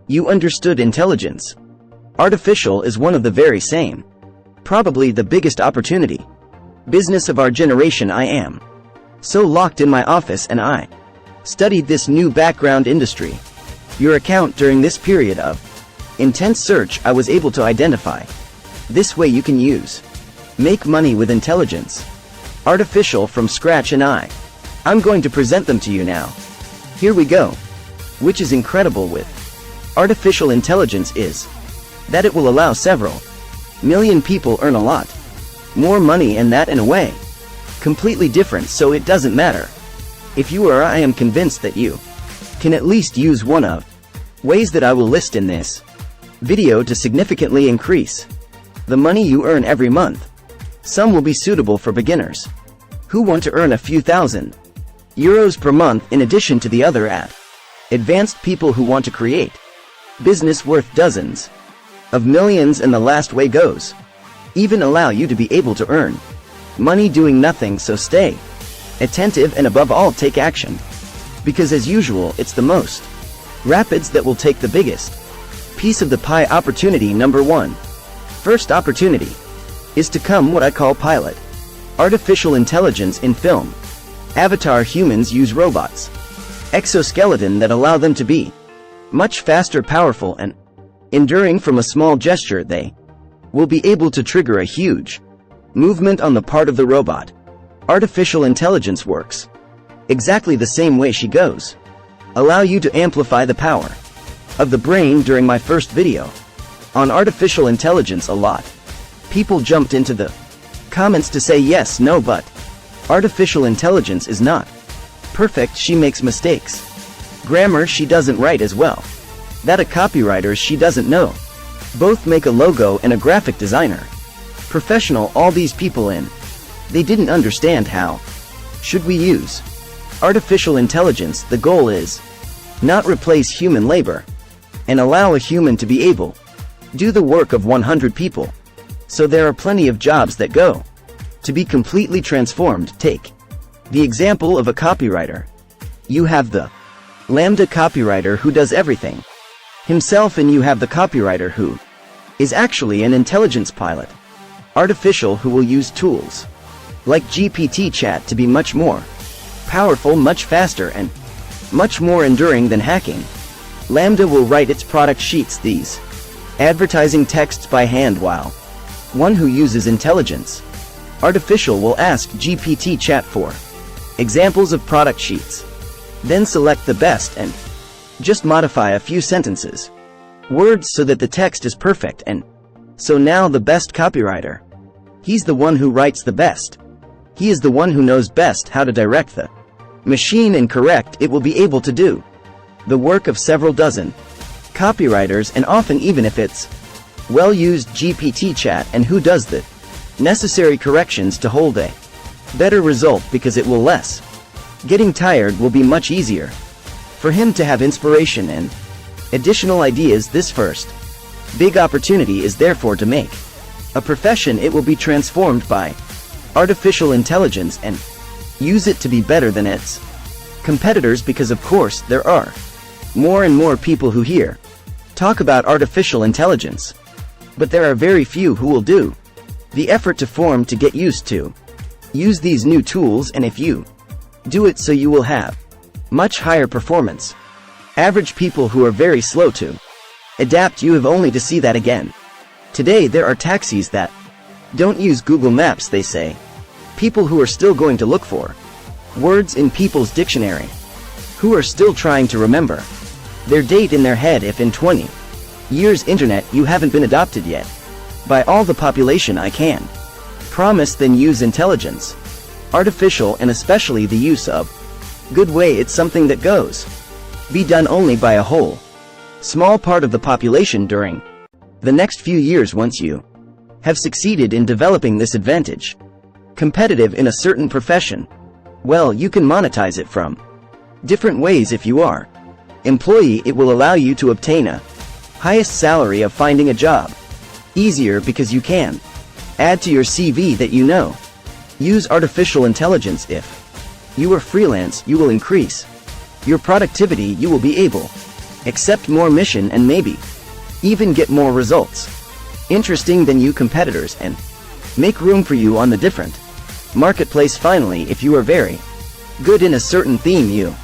You understood intelligence. Artificial is one of the very same. Probably the biggest opportunity. Business of our generation. I am so locked in my office and I studied this new background industry. Your account during this period of intense search I was able to identify. This way you can use. Make money with intelligence. Artificial from scratch and I'm going to present them to you now. Here we go. Which is incredible with artificial intelligence is that it will allow several million people earn a lot more money, and that in a way completely different, so it doesn't matter if you or I am convinced that you can at least use one of ways that I will list in this video to significantly increase the money you earn every month. Some will be suitable for beginners who want to earn a few thousand euros per month, in addition to the other advanced people who want to create business worth dozens of millions, and the last way goes even allow you to be able to earn money doing nothing. So stay attentive and above all take action, because as usual it's the most rapids that will take the biggest piece of the pie. Opportunity number 1. First opportunity is to come what I call pilot artificial intelligence in film. Avatar humans use robots exoskeleton that allow them to be much faster, powerful, and enduring. From a small gesture they will be able to trigger a huge movement on the part of the robot. Artificial intelligence works exactly the same way she goes. Allow you to amplify the power of the brain. During my first video on artificial intelligence, a lot people jumped into the comments to say yes, no, but artificial intelligence is not perfect. She makes mistakes. Grammar she doesn't write as well. That a copywriter she doesn't know. Both make a logo and a graphic designer. Professional, all these people in. They didn't understand how should we use artificial intelligence. The goal is not replace human labor and allow a human to be able do the work of 100 people. So there are plenty of jobs that go to be completely transformed. Take the example of a copywriter. You have the lambda copywriter who does everything himself, and you have the copywriter who is actually an intelligence pilot. Artificial who will use tools like GPT chat to be much more powerful, much faster, and much more enduring than hacking. Lambda will write its product sheets, these advertising texts by hand, while one who uses intelligence artificial will ask GPT chat for examples of product sheets, then select the best and just modify a few sentences, words, so that the text is perfect. And so now the best copywriter, he's the one who writes the best. He is the one who knows best how to direct the machine and correct. It will be able to do the work of several dozen copywriters, and often even if it's well-used GPT chat, and who does the necessary corrections to hold a better result, because it will less getting tired will be much easier for him to have inspiration and additional ideas. This first big opportunity is therefore to make a profession. It will be transformed by artificial intelligence and use it to be better than its competitors, because of course there are more and more people who hear talk about artificial intelligence, but there are very few who will do the effort to form to get used to use these new tools. And if you do it, so you will have much higher performance. Average people who are very slow to adapt, you have only to see that again. Today there are taxis that don't use Google Maps, they say. People who are still going to look for words in people's dictionary, who are still trying to remember their date in their head. If in 20 years internet you haven't been adopted yet by all the population, I can promise, then use intelligence artificial, and especially the use of good way. It's something that goes be done only by a whole small part of the population during the next few years. Once you have succeeded in developing this advantage, competitive in a certain profession, well, you can monetize it from different ways. If you are employee, it will allow you to obtain a highest salary of finding a job easier, because you can add to your CV that you know use artificial intelligence. If you are freelance, you will increase your productivity. You will be able accept more mission and maybe even get more results interesting than you competitors and make room for you on the different marketplace. Finally, if you are very good in a certain theme, you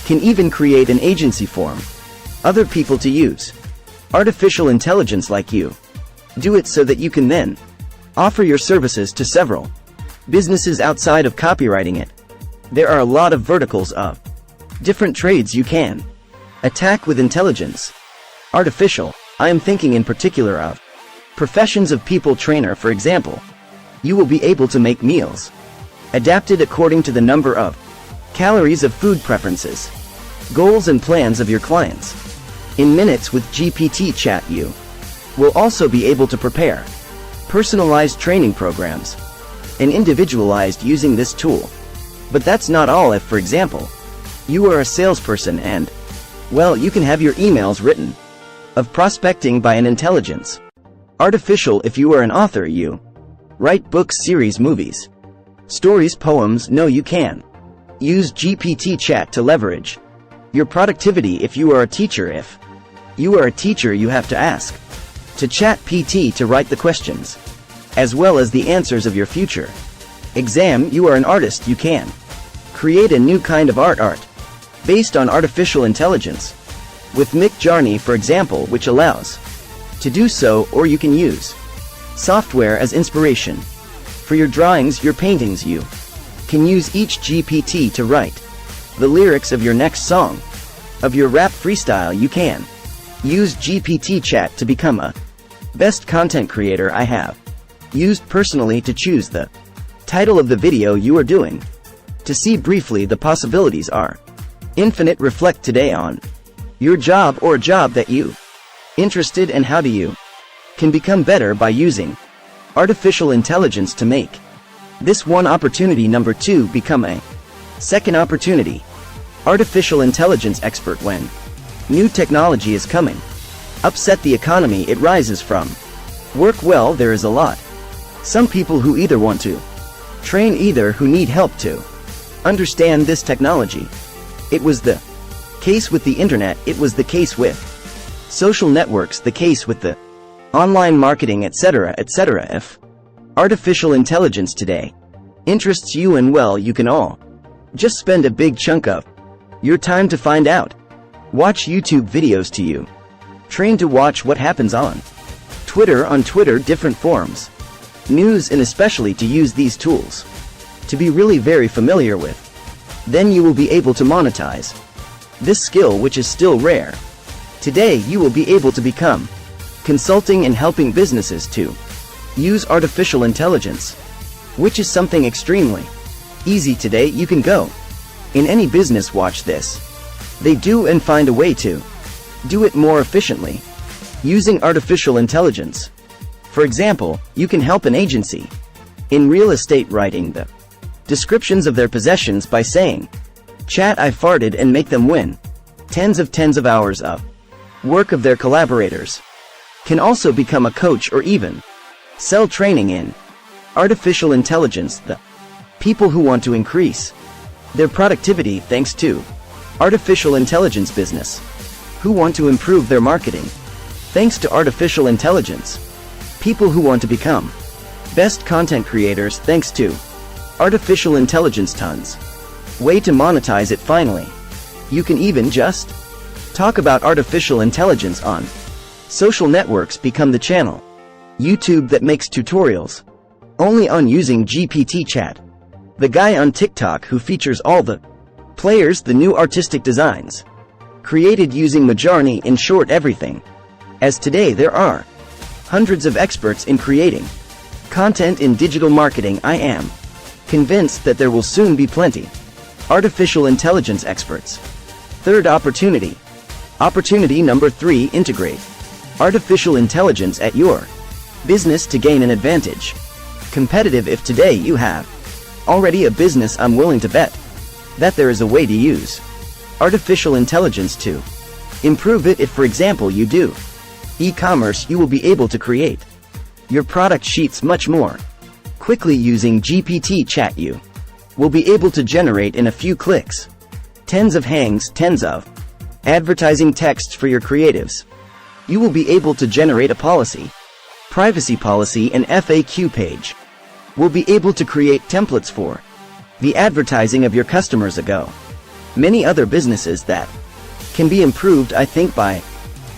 can even create an agency form other people to use artificial intelligence like you. Do it so that you can then offer your services to several businesses outside of copywriting it. There are a lot of verticals of different trades you can attack with intelligence. Artificial, I am thinking in particular of professions of people trainer, for example. You will be able to make meals adapted according to the number of calories of food preferences, goals and plans of your clients. In minutes with GPT chat, you will also be able to prepare personalized training programs and individualized using this tool. But that's not all. If, for example, you are a salesperson and, well, you can have your emails written of prospecting by an intelligence. Artificial. If you are an author, you write books, series, movies, stories, poems. No, you can use GPT chat to leverage your productivity. If you are a teacher, if you are a teacher, you have to ask to chat PT to write the questions as well as the answers of your future exam. You are an artist, you can create a new kind of art based on artificial intelligence with Midjourney, for example, which allows to do so, or you can use software as inspiration for your drawings, your paintings. You can use each GPT to write the lyrics of your next song, of your rap freestyle. You can use GPT chat to become a best content creator. I have used personally to choose the title of the video you are doing. To see briefly, the possibilities are infinite. Reflect today on your job or a job that you interested and how do you can become better by using artificial intelligence to make this one opportunity. Number 2, become a second opportunity. Artificial intelligence expert. When new technology is coming, upset the economy, it rises from work. Well, there is a lot. Some people who either want to train, either who need help to understand this technology. It was the case with the internet, it was the case with social networks, the case with the online marketing, etc., etc. If artificial intelligence today interests you, and well, you can all just spend a big chunk of your time to find out. Watch YouTube videos to you train to watch what happens on Twitter, different forums, news, and especially to use these tools to be really very familiar with. Then you will be able to monetize this skill, which is still rare. Today you will be able to become consulting and helping businesses to use artificial intelligence, which is something extremely easy today. You can go in any business, watch this. They do and find a way to do it more efficiently using artificial intelligence. For example, you can help an agency in real estate writing the descriptions of their possessions by saying, "Chat, I farted," and make them win tens of hours of work of their collaborators. Can also become a coach or even sell training in artificial intelligence. The people who want to increase their productivity thanks to artificial intelligence, business who want to improve their marketing thanks to artificial intelligence, people who want to become best content creators thanks to artificial intelligence, tons way to monetize it. Finally, you can even just talk about artificial intelligence on social networks, become the channel YouTube that makes tutorials only on using GPT chat, the guy on TikTok who features all the players, the new artistic designs created using Midjourney. In short, everything. As today there are hundreds of experts in creating content in digital marketing, I am convinced that there will soon be plenty artificial intelligence experts. Third opportunity. Opportunity number 3, integrate artificial intelligence at your business to gain an advantage. Competitive. If today you have already a business, I'm willing to bet that there is a way to use artificial intelligence to improve it. If, for example, you do e-commerce, you will be able to create your product sheets much more quickly using GPT chat. You will be able to generate in a few clicks tens of hangs, tens of Advertising text for your creatives. You will be able to generate a policy, privacy policy and FAQ page. Will be able to create templates for the advertising of your customers ago. Many other businesses that can be improved, I think, by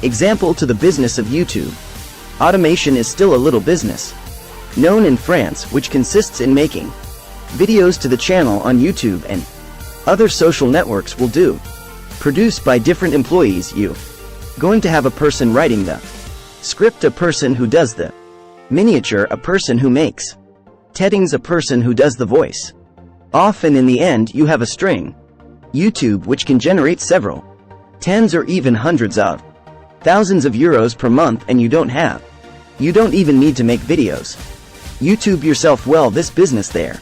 example to the business of YouTube. Automation is still a little business, known in France, which consists in making videos to the channel on YouTube and other social networks will do. Produced by different employees. You going to have a person writing the script, a person who does the miniature, a person who makes headings, a person who does the voice. Often in the end you have a string YouTube which can generate several tens or even hundreds of thousands of euros per month, and you don't even need to make videos. YouTube yourself. Well, this business there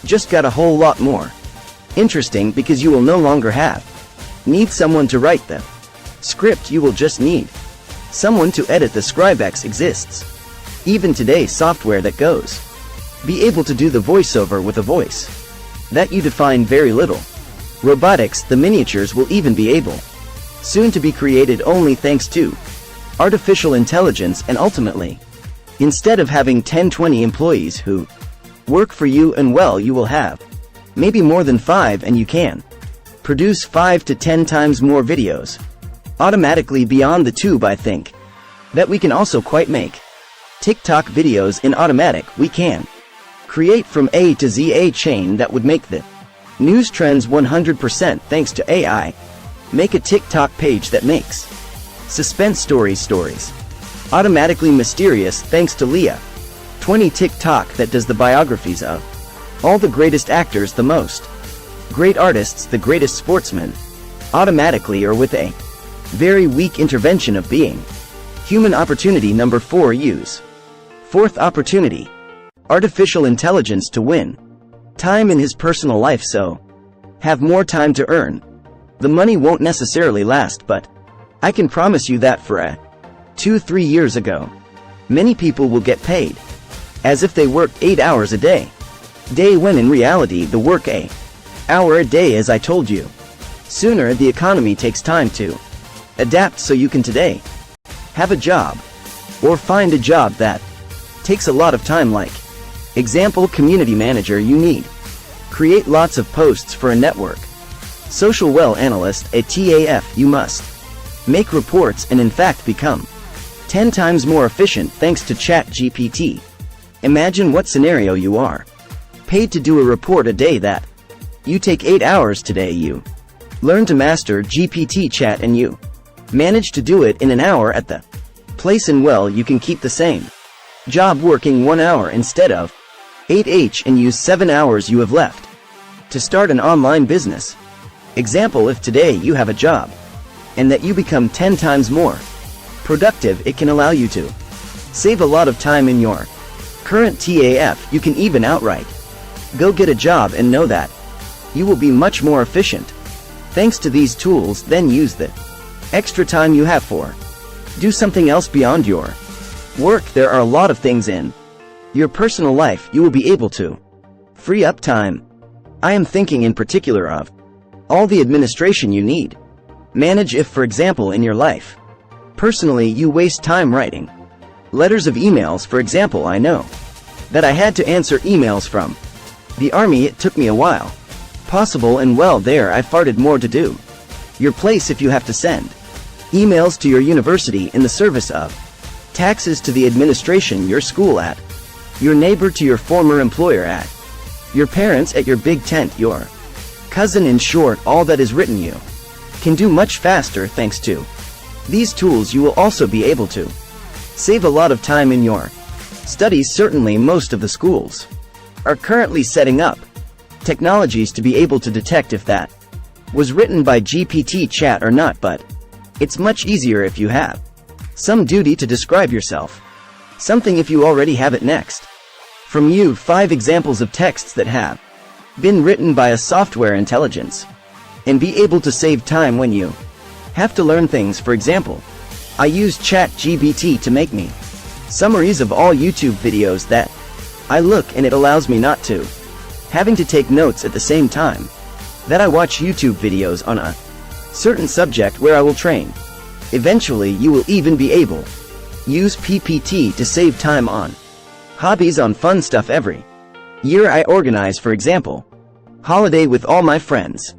just got a whole lot more interesting because you will no longer need someone to write the script. You will just need someone to edit. The Scribex exists even today, software that goes be able to do the voiceover with a voice that you define very little. Robotics, the miniatures will even be able soon to be created only thanks to artificial intelligence, and ultimately, instead of having 10-20 employees who work for you, and well, you will have maybe more than 5, and you can produce 5 to 10 times more videos automatically beyond the tube. I think that we can also quite make TikTok videos in automatic. We can create from A to Z a chain that would make the news trends 100% thanks to AI. Make a TikTok page that makes suspense stories automatically mysterious thanks to Leah. 20 TikTok that does the biographies of all the greatest actors, the most great artists, the greatest sportsmen, automatically or with a very weak intervention of being human. Opportunity number 4. Use fourth opportunity, artificial intelligence, to win time in his personal life, so have more time to earn. The money won't necessarily last, but I can promise you that for 2-3 years ago, many people will get paid as if they worked 8 hours a day, when in reality the work a hour a day. As I told you, sooner the economy takes time to adapt, so you can today have a job or find a job that takes a lot of time. Like example, community manager. You need create lots of posts for a network. Social well analyst, a TAF. You must make reports and in fact become 10 times more efficient thanks to Chat GPT. Imagine what scenario you are paid to do a report a day that you take 8 hours today. You learn to master GPT chat and you manage to do it in an hour at the place, and well, you can keep the same job working 1 hour instead of 8 and use 7 hours you have left to start an online business. Example, if today you have a job and that you become 10 times more productive, it can allow you to save a lot of time in your current TAF. You can even outright go get a job and know that you will be much more efficient thanks to these tools. Then use the extra time you have for do something else beyond your work. There are a lot of things in your personal life you will be able to free up time. I am thinking in particular of all the administration you need manage. If, for example, in your life personally you waste time writing letters of emails, for example, I know that I had to answer emails from the army. It took me a while possible, and well, there I farted more to do your place. If you have to send emails to your university in the service of taxes, to the administration, your school, at your neighbor, to your former employer, at your parents, at your big tent, your cousin, in short, all that is written you can do much faster thanks to these tools. You will also be able to save a lot of time in your studies. Certainly most of the schools are currently setting up technologies to be able to detect if that was written by GPT chat or not, but it's much easier if you have some duty to describe yourself something if you already have it. Next, from you, 5 examples of texts that have been written by a software intelligence and be able to save time when you have to learn things. For example, I use Chat GPT to make me summaries of all YouTube videos that I look, and it allows me not to having to take notes at the same time that I watch YouTube videos on a Certain subject where I will train. Eventually you will even be able. Use PPT to save time on hobbies on fun stuff every year I organize, for example, holiday with all my friends.